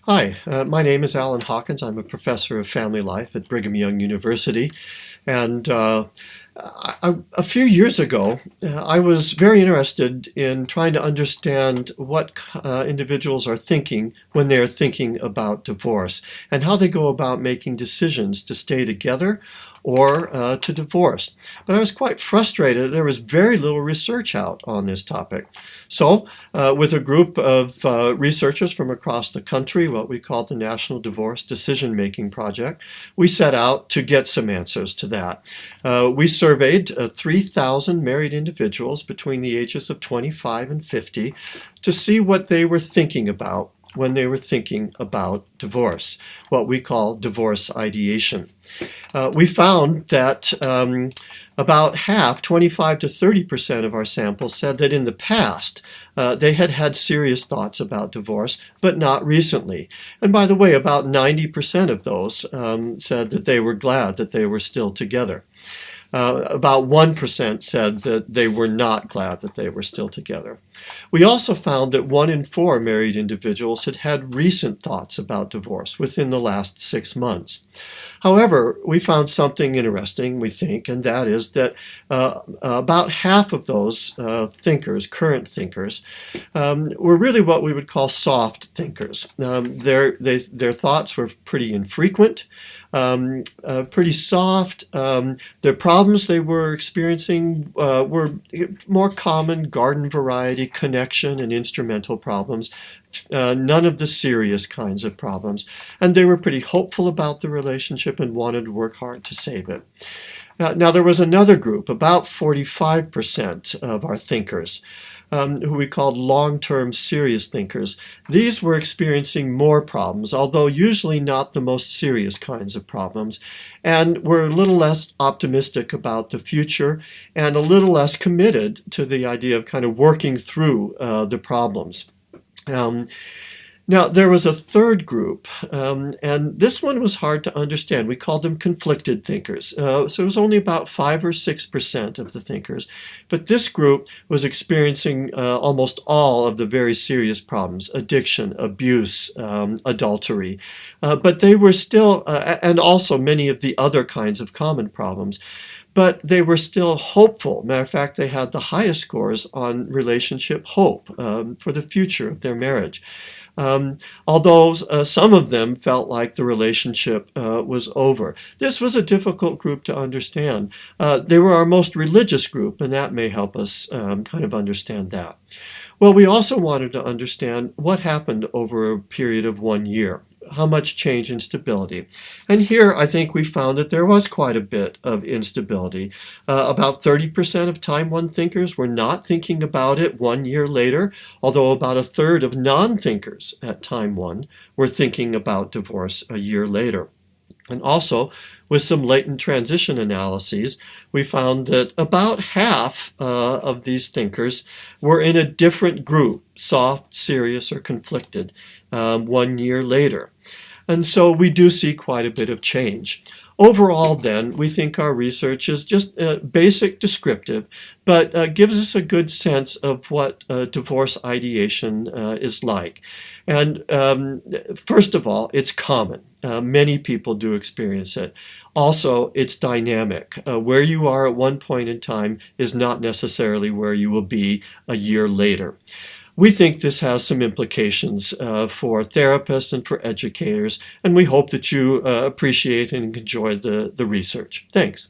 Hi, my name is Alan Hawkins. I'm a professor of family life at Brigham Young University. And a few years ago, I was very interested in trying to understand what individuals are thinking when they're thinking about divorce and how they go about making decisions to stay together or to divorce. But I was quite frustrated. There was very little research out on this topic. So, with a group of researchers from across the country, what we call the National Divorce Decision Making Project, we set out to get some answers to that. We surveyed 3,000 married individuals between the ages of 25 and 50 to see what they were thinking about when they were thinking about divorce, what we call divorce ideation. We found that about half, 25 to 30% of our sample said that in the past they had had serious thoughts about divorce, but not recently. And by the way, about 90% of those said that they were glad that they were still together. About 1% said that they were not glad that they were still together. We also found that 1 in 4 married individuals had had recent thoughts about divorce within the last 6 months. However, we found something interesting, we think, and that is that about half of those thinkers, current thinkers, were really what we would call soft thinkers. Their thoughts were pretty infrequent. Pretty soft. The problems they were experiencing were more common garden variety connection and instrumental problems, none of the serious kinds of problems. And they were pretty hopeful about the relationship and wanted to work hard to save it. Now, there was another group, about 45% of our thinkers, who we called long-term serious thinkers. These were experiencing more problems, although usually not the most serious kinds of problems, and were a little less optimistic about the future and a little less committed to the idea of kind of working through the problems. Now, there was a third group, and this one was hard to understand. We called them conflicted thinkers. So it was only about 5 or 6% of the thinkers. But this group was experiencing almost all of the very serious problems, addiction, abuse, adultery. But they were still, and also many of the other kinds of common problems. But they were still hopeful. Matter of fact, they had the highest scores on relationship hope for the future of their marriage. Although some of them felt like the relationship was over. This was a difficult group to understand. They were our most religious group, and that may help us kind of understand that. Well, we also wanted to understand what happened over a period of 1 year. How much change in stability. And here I think we found that there was quite a bit of instability. About 30% of time one thinkers were not thinking about it 1 year later, although about a third of non-thinkers at time one were thinking about divorce a year later. And also, with some latent transition analyses, we found that about half of these thinkers were in a different group, soft, serious, or conflicted, 1 year later. And so we do see quite a bit of change. Overall, then, we think our research is just basic descriptive, but gives us a good sense of what divorce ideation is like. And first of all, it's common. Many people do experience it. Also, it's dynamic. Where you are at one point in time is not necessarily where you will be a year later. We think this has some implications for therapists and for educators, and we hope that you appreciate and enjoy the research. Thanks.